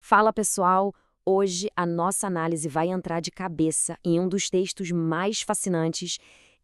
Fala pessoal, hoje a nossa análise vai entrar de cabeça em um dos textos mais fascinantes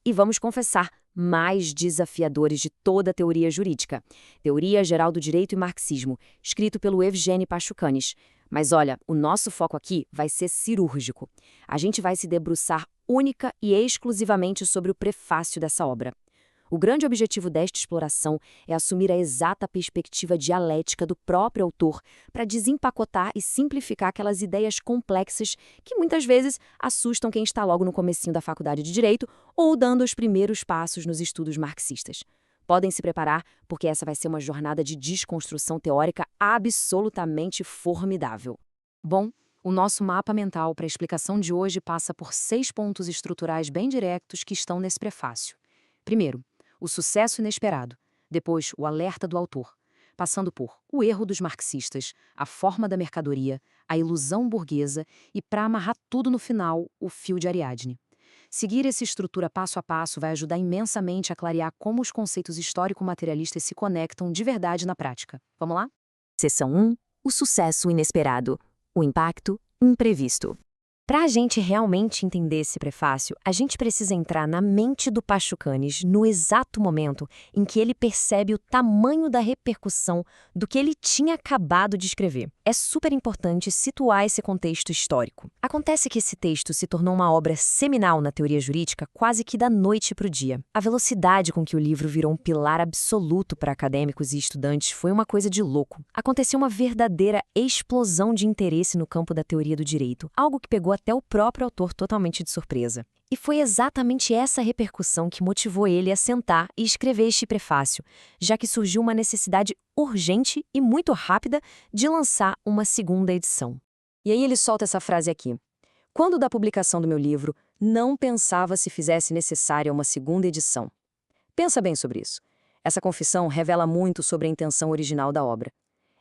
e, vamos confessar, mais desafiadores de toda a teoria jurídica, Teoria Geral do Direito e Marxismo, escrito pelo Evgeny Pachucanes. Mas olha, o nosso foco aqui vai ser cirúrgico. A gente vai se debruçar única e exclusivamente sobre o prefácio dessa obra. O grande objetivo desta exploração é assumir a exata perspectiva dialética do próprio autor para desempacotar e simplificar aquelas ideias complexas que muitas vezes assustam quem está logo no comecinho da faculdade de Direito ou dando os primeiros passos nos estudos marxistas. Podem se preparar, porque essa vai ser uma jornada de desconstrução teórica absolutamente formidável. Bom, o nosso mapa mental para a explicação de hoje passa por 6 pontos estruturais bem diretos que estão nesse prefácio. Primeiro, o sucesso inesperado, depois o alerta do autor, passando por o erro dos marxistas, a forma da mercadoria, a ilusão burguesa e, para amarrar tudo no final, o fio de Ariadne. Seguir essa estrutura passo a passo vai ajudar imensamente a clarear como os conceitos histórico-materialistas se conectam de verdade na prática. Vamos lá? Seção 1. O sucesso inesperado. O impacto imprevisto. Para a gente realmente entender esse prefácio, a gente precisa entrar na mente do Pachucanes no exato momento em que ele percebe o tamanho da repercussão do que ele tinha acabado de escrever. É super importante situar esse contexto histórico. Acontece que esse texto se tornou uma obra seminal na teoria jurídica quase que da noite para o dia. A velocidade com que o livro virou um pilar absoluto para acadêmicos e estudantes foi uma coisa de louco. Aconteceu uma verdadeira explosão de interesse no campo da teoria do direito, algo que pegou até o próprio autor totalmente de surpresa. E foi exatamente essa repercussão que motivou ele a sentar e escrever este prefácio, já que surgiu uma necessidade urgente e muito rápida de lançar uma segunda edição. E aí ele solta essa frase aqui. Quando da publicação do meu livro, não pensava se fizesse necessária uma segunda edição. Pensa bem sobre isso. Essa confissão revela muito sobre a intenção original da obra.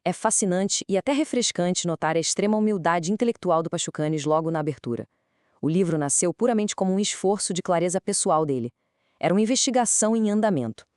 É fascinante e até refrescante notar a extrema humildade intelectual do Pachucanes logo na abertura. O livro nasceu puramente como um esforço de clareza pessoal dele. Era uma investigação em andamento.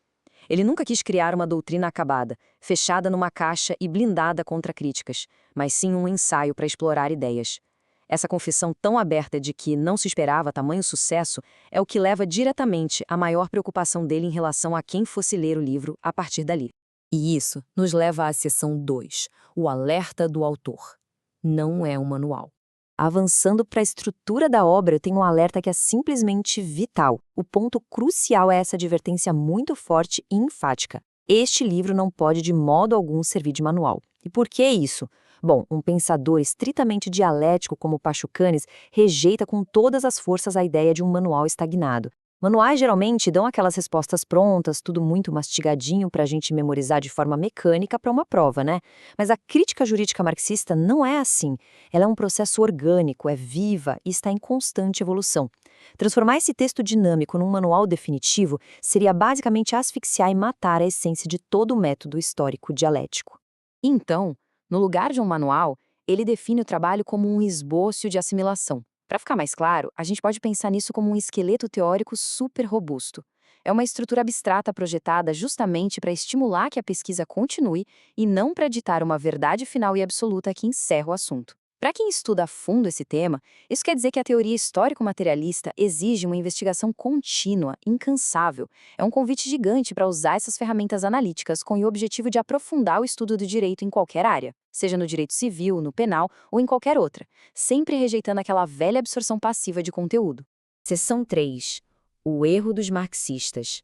Ele nunca quis criar uma doutrina acabada, fechada numa caixa e blindada contra críticas, mas sim um ensaio para explorar ideias. Essa confissão tão aberta de que não se esperava tamanho sucesso é o que leva diretamente à maior preocupação dele em relação a quem fosse ler o livro a partir dali. E isso nos leva à seção 2, o alerta do autor. Não é um manual. Avançando para a estrutura da obra, tem um alerta que é simplesmente vital. O ponto crucial é essa advertência muito forte e enfática. Este livro não pode de modo algum servir de manual. E por que isso? Bom, um pensador estritamente dialético como Pachucanes rejeita com todas as forças a ideia de um manual estagnado. Manuais geralmente dão aquelas respostas prontas, tudo muito mastigadinho para a gente memorizar de forma mecânica para uma prova, né? Mas a crítica jurídica marxista não é assim. Ela é um processo orgânico, é viva e está em constante evolução. Transformar esse texto dinâmico num manual definitivo seria basicamente asfixiar e matar a essência de todo o método histórico dialético. Então, no lugar de um manual, ele define o trabalho como um esboço de assimilação. Para ficar mais claro, a gente pode pensar nisso como um esqueleto teórico super robusto. É uma estrutura abstrata projetada justamente para estimular que a pesquisa continue e não para ditar uma verdade final e absoluta que encerra o assunto. Para quem estuda a fundo esse tema, isso quer dizer que a teoria histórico-materialista exige uma investigação contínua, incansável. É um convite gigante para usar essas ferramentas analíticas com o objetivo de aprofundar o estudo do direito em qualquer área, seja no direito civil, no penal ou em qualquer outra, sempre rejeitando aquela velha absorção passiva de conteúdo. Seção 3. O erro dos marxistas.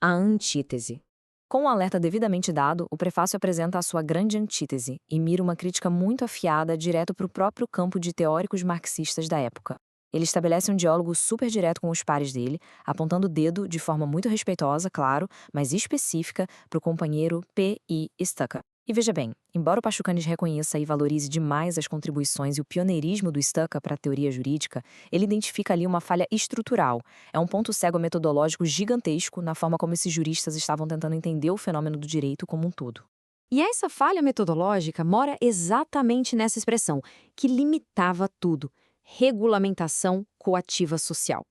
A antítese. Com o alerta devidamente dado, o prefácio apresenta a sua grande antítese e mira uma crítica muito afiada direto para o próprio campo de teóricos marxistas da época. Ele estabelece um diálogo super direto com os pares dele, apontando o dedo de forma muito respeitosa, claro, mas específica, para o companheiro P. I. Stucker. E veja bem, embora o Pachucanes reconheça e valorize demais as contribuições e o pioneirismo do Stucker para a teoria jurídica, ele identifica ali uma falha estrutural. É um ponto cego metodológico gigantesco na forma como esses juristas estavam tentando entender o fenômeno do direito como um todo. E essa falha metodológica mora exatamente nessa expressão, que limitava tudo: regulamentação coativa social.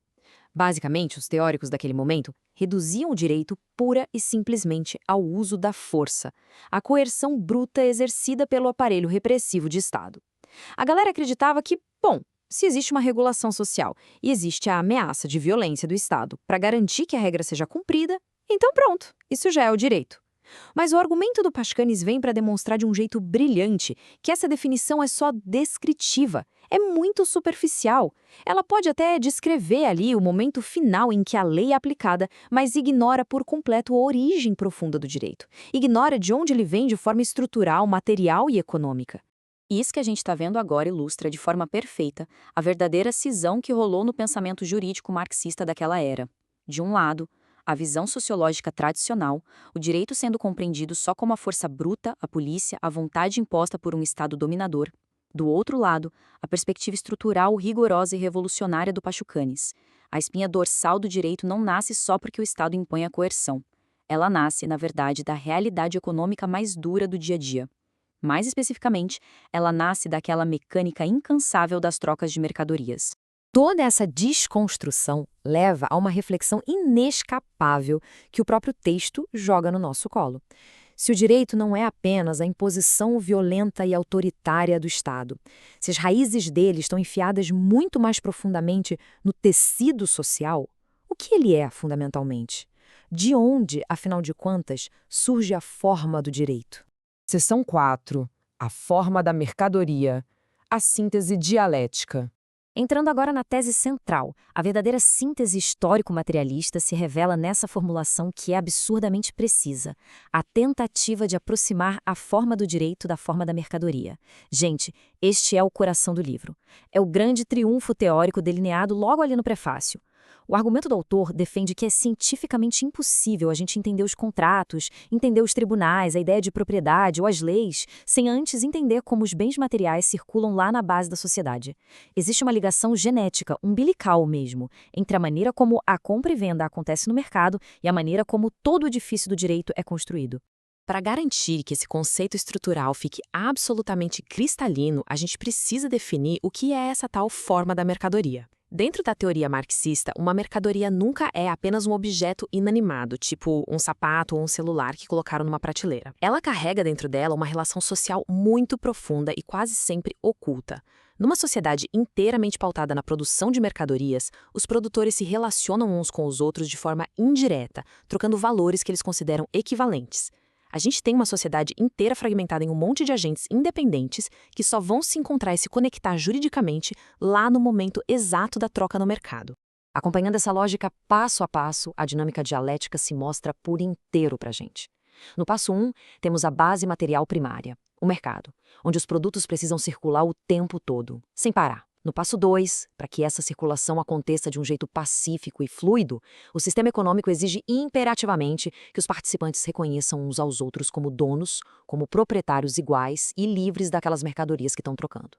Basicamente, os teóricos daquele momento reduziam o direito pura e simplesmente ao uso da força, a coerção bruta exercida pelo aparelho repressivo de Estado. A galera acreditava que, bom, se existe uma regulação social e existe a ameaça de violência do Estado para garantir que a regra seja cumprida, então pronto, isso já é o direito. Mas o argumento do Pashkanis vem para demonstrar de um jeito brilhante que essa definição é só descritiva, é muito superficial. Ela pode até descrever ali o momento final em que a lei é aplicada, mas ignora por completo a origem profunda do direito. Ignora de onde ele vem de forma estrutural, material e econômica. E isso que a gente está vendo agora ilustra de forma perfeita a verdadeira cisão que rolou no pensamento jurídico marxista daquela era. De um lado, a visão sociológica tradicional, o direito sendo compreendido só como a força bruta, a polícia, a vontade imposta por um Estado dominador. Do outro lado, a perspectiva estrutural rigorosa e revolucionária do Pashkanis. A espinha dorsal do direito não nasce só porque o Estado impõe a coerção. Ela nasce, na verdade, da realidade econômica mais dura do dia a dia. Mais especificamente, ela nasce daquela mecânica incansável das trocas de mercadorias. Toda essa desconstrução leva a uma reflexão inescapável que o próprio texto joga no nosso colo. Se o direito não é apenas a imposição violenta e autoritária do Estado, se as raízes dele estão enfiadas muito mais profundamente no tecido social, o que ele é fundamentalmente? De onde, afinal de contas, surge a forma do direito? Seção 4. A forma da mercadoria. A síntese dialética. Entrando agora na tese central, a verdadeira síntese histórico-materialista se revela nessa formulação que é absurdamente precisa, a tentativa de aproximar a forma do direito da forma da mercadoria. Gente, este é o coração do livro. É o grande triunfo teórico delineado logo ali no prefácio. O argumento do autor defende que é cientificamente impossível a gente entender os contratos, entender os tribunais, a ideia de propriedade ou as leis, sem antes entender como os bens materiais circulam lá na base da sociedade. Existe uma ligação genética, umbilical mesmo, entre a maneira como a compra e venda acontece no mercado e a maneira como todo o edifício do direito é construído. Para garantir que esse conceito estrutural fique absolutamente cristalino, a gente precisa definir o que é essa tal forma da mercadoria. Dentro da teoria marxista, uma mercadoria nunca é apenas um objeto inanimado, tipo um sapato ou um celular que colocaram numa prateleira. Ela carrega dentro dela uma relação social muito profunda e quase sempre oculta. Numa sociedade inteiramente pautada na produção de mercadorias, os produtores se relacionam uns com os outros de forma indireta, trocando valores que eles consideram equivalentes. A gente tem uma sociedade inteira fragmentada em um monte de agentes independentes que só vão se encontrar e se conectar juridicamente lá no momento exato da troca no mercado. Acompanhando essa lógica passo a passo, a dinâmica dialética se mostra por inteiro para a gente. No passo 1, temos a base material primária, o mercado, onde os produtos precisam circular o tempo todo, sem parar. No passo 2, para que essa circulação aconteça de um jeito pacífico e fluido, o sistema econômico exige imperativamente que os participantes reconheçam uns aos outros como donos, como proprietários iguais e livres daquelas mercadorias que estão trocando.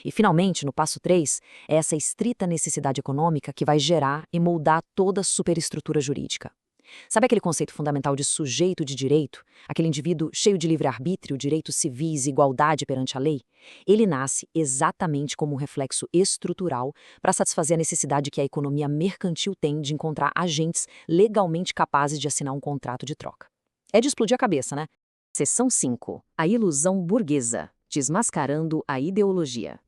E, finalmente, no passo 3, é essa estrita necessidade econômica que vai gerar e moldar toda a superestrutura jurídica. Sabe aquele conceito fundamental de sujeito de direito? Aquele indivíduo cheio de livre-arbítrio, direitos civis e igualdade perante a lei? Ele nasce exatamente como um reflexo estrutural para satisfazer a necessidade que a economia mercantil tem de encontrar agentes legalmente capazes de assinar um contrato de troca. É de explodir a cabeça, né? Seção 5. A ilusão burguesa, desmascarando a ideologia.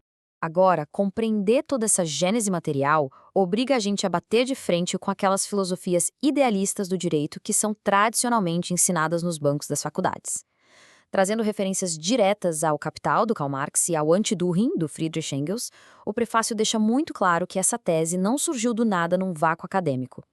Agora, compreender toda essa gênese material obriga a gente a bater de frente com aquelas filosofias idealistas do direito que são tradicionalmente ensinadas nos bancos das faculdades. Trazendo referências diretas ao Capital, do Karl Marx, e ao Anti-Durring, do Friedrich Engels, o prefácio deixa muito claro que essa tese não surgiu do nada num vácuo acadêmico.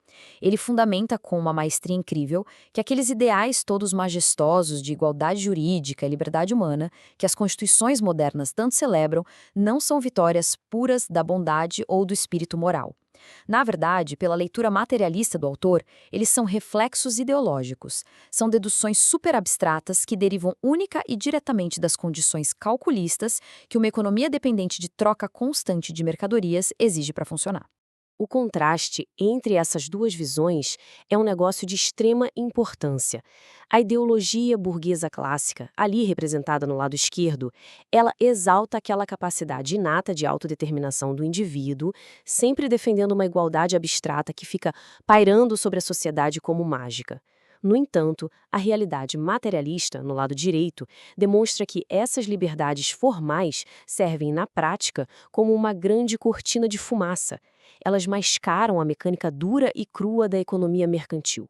Ele fundamenta com uma maestria incrível que aqueles ideais todos majestosos de igualdade jurídica e liberdade humana, que as constituições modernas tanto celebram, não são vitórias puras da bondade ou do espírito moral. Na verdade, pela leitura materialista do autor, eles são reflexos ideológicos. São deduções superabstratas que derivam única e diretamente das condições calculistas que uma economia dependente de troca constante de mercadorias exige para funcionar. O contraste entre essas duas visões é um negócio de extrema importância. A ideologia burguesa clássica, ali representada no lado esquerdo, ela exalta aquela capacidade inata de autodeterminação do indivíduo, sempre defendendo uma igualdade abstrata que fica pairando sobre a sociedade como mágica. No entanto, a realidade materialista, no lado direito, demonstra que essas liberdades formais servem, na prática, como uma grande cortina de fumaça. Elas mascaram a mecânica dura e crua da economia mercantil.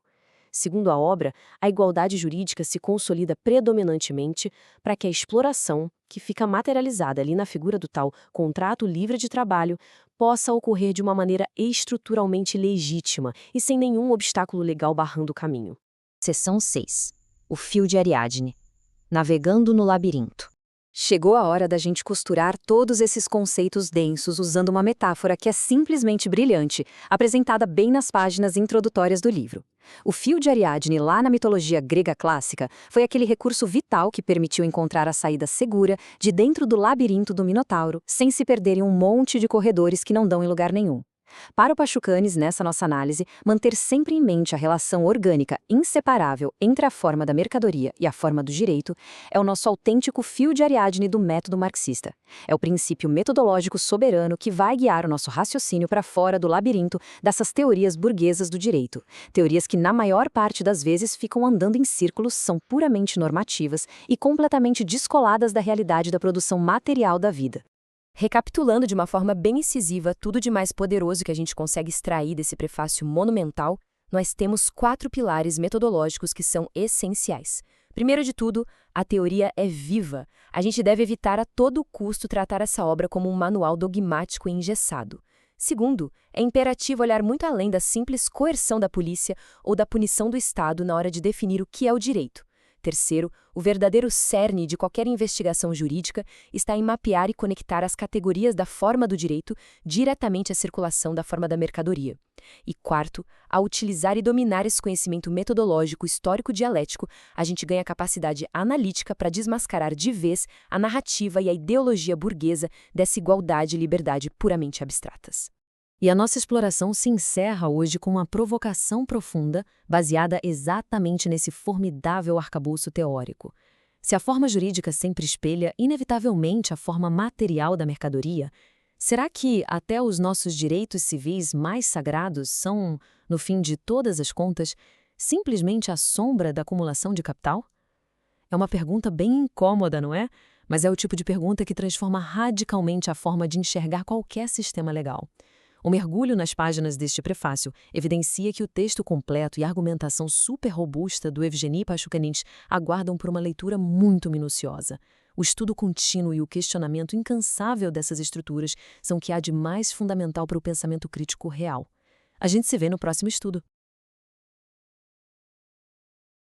Segundo a obra, a igualdade jurídica se consolida predominantemente para que a exploração, que fica materializada ali na figura do tal contrato livre de trabalho, possa ocorrer de uma maneira estruturalmente legítima e sem nenhum obstáculo legal barrando o caminho. Seção 6. O fio de Ariadne. Navegando no labirinto. Chegou a hora da gente costurar todos esses conceitos densos usando uma metáfora que é simplesmente brilhante, apresentada bem nas páginas introdutórias do livro. O fio de Ariadne, lá na mitologia grega clássica, foi aquele recurso vital que permitiu encontrar a saída segura de dentro do labirinto do Minotauro, sem se perder em um monte de corredores que não dão em lugar nenhum. Para o Pachucanes, nessa nossa análise, manter sempre em mente a relação orgânica, inseparável entre a forma da mercadoria e a forma do direito é o nosso autêntico fio de Ariadne do método marxista. É o princípio metodológico soberano que vai guiar o nosso raciocínio para fora do labirinto dessas teorias burguesas do direito. Teorias que, na maior parte das vezes, ficam andando em círculos, são puramente normativas e completamente descoladas da realidade da produção material da vida. Recapitulando de uma forma bem incisiva tudo de mais poderoso que a gente consegue extrair desse prefácio monumental, nós temos 4 pilares metodológicos que são essenciais. Primeiro de tudo, a teoria é viva. A gente deve evitar a todo custo tratar essa obra como um manual dogmático e engessado. Segundo, é imperativo olhar muito além da simples coerção da polícia ou da punição do Estado na hora de definir o que é o direito. Terceiro, o verdadeiro cerne de qualquer investigação jurídica está em mapear e conectar as categorias da forma do direito diretamente à circulação da forma da mercadoria. E quarto, ao utilizar e dominar esse conhecimento metodológico histórico-dialético, a gente ganha capacidade analítica para desmascarar de vez a narrativa e a ideologia burguesa dessa igualdade e liberdade puramente abstratas. E a nossa exploração se encerra hoje com uma provocação profunda, baseada exatamente nesse formidável arcabouço teórico. Se a forma jurídica sempre espelha, inevitavelmente, a forma material da mercadoria, será que até os nossos direitos civis mais sagrados são, no fim de todas as contas, simplesmente a sombra da acumulação de capital? É uma pergunta bem incômoda, não é? Mas é o tipo de pergunta que transforma radicalmente a forma de enxergar qualquer sistema legal. O mergulho nas páginas deste prefácio evidencia que o texto completo e a argumentação super robusta do Evgeny Pachucanes aguardam por uma leitura muito minuciosa. O estudo contínuo e o questionamento incansável dessas estruturas são o que há de mais fundamental para o pensamento crítico real. A gente se vê no próximo estudo.